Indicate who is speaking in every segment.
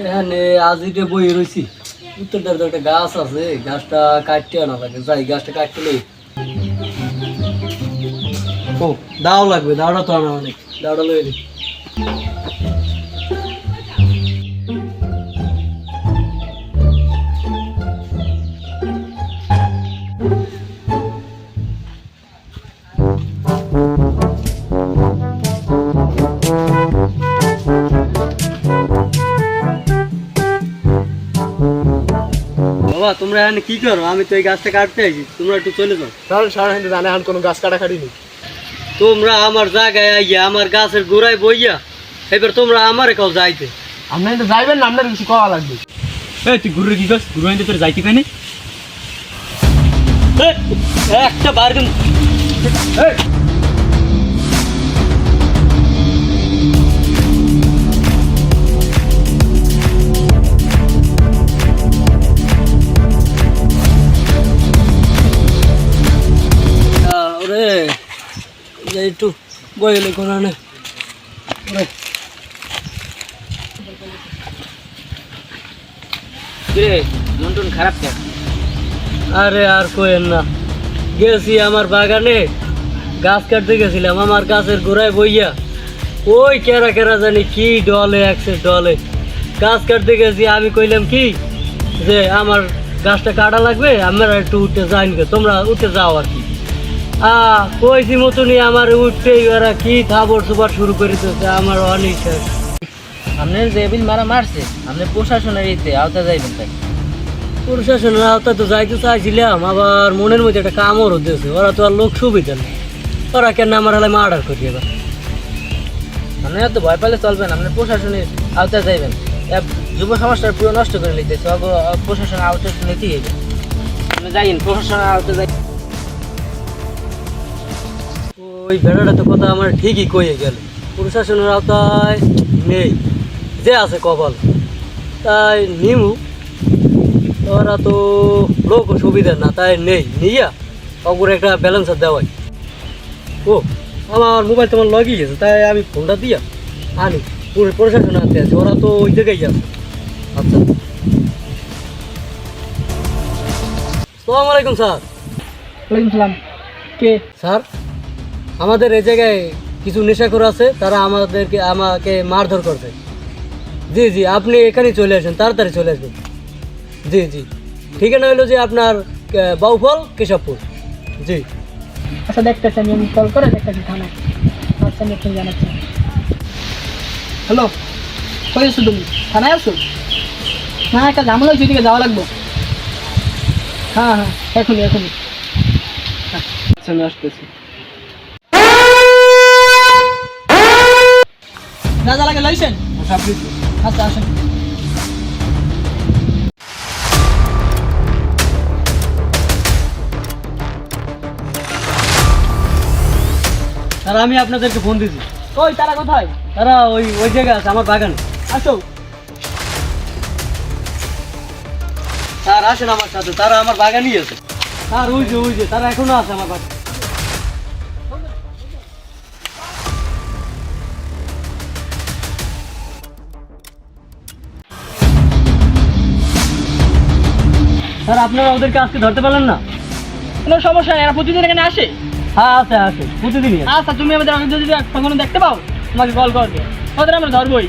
Speaker 1: এখানে আজিতে বই রয়েছি উত্তরটার তো একটা গাছ আছে, গাছটা কাটতে আনা লাগে, যাই গাছটা কাটতে নেই। ও দাও লাগবে, দাওটা তো আনা অনেক, দাওটা লয়ে নি। বাবা তোমরা এখানে কি করো? আমি তো এই গাছটা কাটতে আইছি, তোমরা একটু চলে যাও।
Speaker 2: কারণ সারা হিন্দু জানে এখন কোনো গাছ কাটাকাটি নেই।
Speaker 1: তোমরা আমার জায়গায় আইয়া আমার গাছের গোড়ায় বইয়া এবার তোমরা আমারে কাউ যাইতে।
Speaker 2: আপনি কিন্তু যাইবেন না, আপনার কিছু কওয়া লাগবে।
Speaker 3: এই তুই ঘুরে কি করছ? ঘুরে তোর যাইতে পাইনি।
Speaker 1: একটা বার দিন ওরে একটু বইলে কোন
Speaker 3: মন টন খারাপ কেন?
Speaker 1: আরে আর কোয়েন না, গেছি আমার বাগানে গাছ কাটতে গেছিলাম, আমার গাছের গোড়ায় বইয়া ওই কেরা কেরা জানি কি ডলে একসে ডলে গাছ কাটতে গেছি। আমি কইলাম কি যে আমার গাছটা কাটা লাগবে, আমরা একটু উঠতে যাই না, তোমরা উঠতে যাও আর কি। কইছি মতনই আমার উঠতেই ওরা কি খাবার সুবার শুরু করে দিতেছে, আমার অনেক
Speaker 3: আপনার যে বিল মারা মারছে আপনি প্রশাসনের ইতে আওতা যাইবেন তাই।
Speaker 1: প্রশাসনের আওতায় তো যাইতে চাইছিলাম, আবার মনের মধ্যে একটা কামড়ও দিয়েছে, ওরা তো আর লোক সুবিধা নেই, ওরা কেন আমার হলে মার্ডার করি এবার।
Speaker 3: আপনি এত ভয় পেলে চলবেন, আপনি প্রশাসনের আওতায় যাইবেন। যুব সমাজটার পুরো নষ্ট করে নিতেছে, প্রশাসনের আওতায় নিতেই হবে। আপনি যাইন প্রশাসনের আওতায় যাই।
Speaker 1: ওই বেড়াটা তো কথা আমার ঠিকই কয়ে গেল, প্রশাসনের আওতায় নেই, যে আছে কপাল তাই নিমু, ওরা তো লোক সুবিধা না তাই নেই, নিয়া অপরে একটা ব্যালেন্সার দেওয়াই। ও আমার মোবাইল তোমার লগিয়ে গেছে, তাই আমি ফোনটা দিয়া আনি, পুরো প্রশাসন আনতে আছে, ওরা তো ওই জায়গায় যাচ্ছে। আচ্ছা আসসালামু আলাইকুম স্যার।
Speaker 2: ওয়ালাইকুম সালাম। কে?
Speaker 1: স্যার আমাদের এই জায়গায় কিছু নেশাখোর আছে, তারা আমাকে মারধর করছে। জি জি আপনি এখানেই চলে আসেন, তাড়াতাড়ি চলে আসবেন। জি জি ঠিকানা হলো যে আপনার বাউফল কেশবপুর। জি
Speaker 2: আচ্ছা দেখতেছি, আমি কল করে দেখতেছি থানায়। আচ্ছা আমি এখন জানাচ্ছি। হ্যালো, কই আছো তুমি? থানায় আছো? না একটা ঝামেলা হয়েছে, দিকে যাওয়া লাগবে। হ্যাঁ হ্যাঁ এখনই এখনই। আচ্ছা আমি আসতেছি। যা যা লাগে লাইছেন? আচ্ছা আসেন।
Speaker 1: স্যার আমি আপনাদেরকে ফোন দিয়েছি।
Speaker 2: ওই তারা কোথায়?
Speaker 1: তারা ওই জায়গায় আছে আমার বাগানে।
Speaker 2: আসো।
Speaker 1: স্যার আসেন আমার সাথে, তারা আমার বাগানই আছে। স্যার ওই যে তারা এখনো আছে আমার বাগানে। স্যার আপনারা ওদেরকে আজকে ধরতে পারলেন না?
Speaker 2: কোনো সমস্যা নেই, এরা প্রতিদিন এখানে আসে।
Speaker 1: হ্যাঁ আসে প্রতিদিনই আসে।
Speaker 2: আচ্ছা তুমি আমাদের আগে যদি কখনো দেখতে পাও আমাকে কল করবে, ওদের আমরা ধরবই।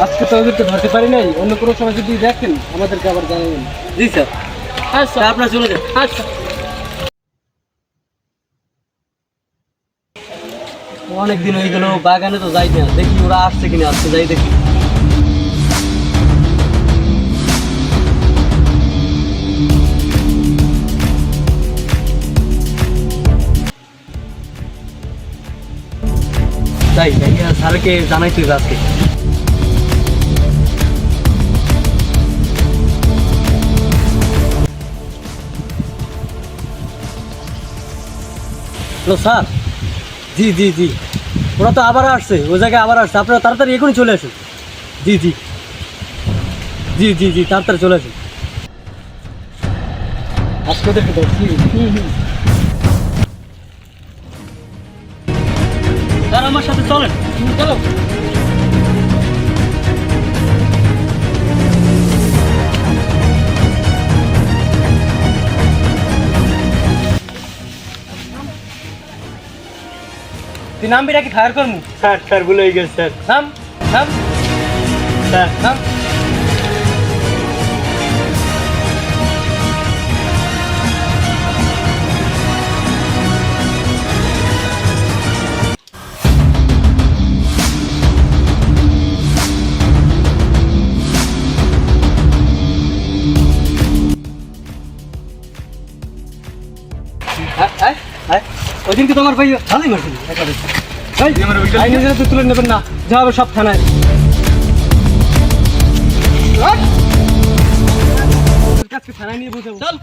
Speaker 1: আজকে তো ওদেরকে ধরতে পারি নাই, অন্য কোনো সময় যদি দেখেন আমাদেরকে আবার জানাবেন। জি স্যার।
Speaker 2: আচ্ছা
Speaker 1: আপনারা চলে যান।
Speaker 2: আচ্ছা।
Speaker 1: অনেকদিন হয়ে গেল বাগানে তো যাই না, দেখি ওরা আসছে কিনা, আজকে যাই দেখি। তাই স্যারকে জানাই তুই আজকে। Hello sir. জি জি জি ওরা তো আবার আসছে, ওই জায়গায় আবার আসছে, আপনারা তাড়াতাড়ি এখনই চলে আসুন। জি জি জি জি জি তাড়াতাড়ি চলে আসুন। আজকে ওদেরকে ধরছি। স্যার আমার সাথে চলেন।
Speaker 2: চলো।
Speaker 3: নাম বিরা কি ফায়ার করমু
Speaker 1: স্যার স্যার ভুলে গেছে স্যার
Speaker 3: নাম নাম
Speaker 1: স্যার
Speaker 3: নাম
Speaker 1: ওই দিন কি তোমার ভাই ভালোই মারছিল আইনি তো তুলে নেবেন না যা হবে সব থানায় থানায় নিয়ে বসে চল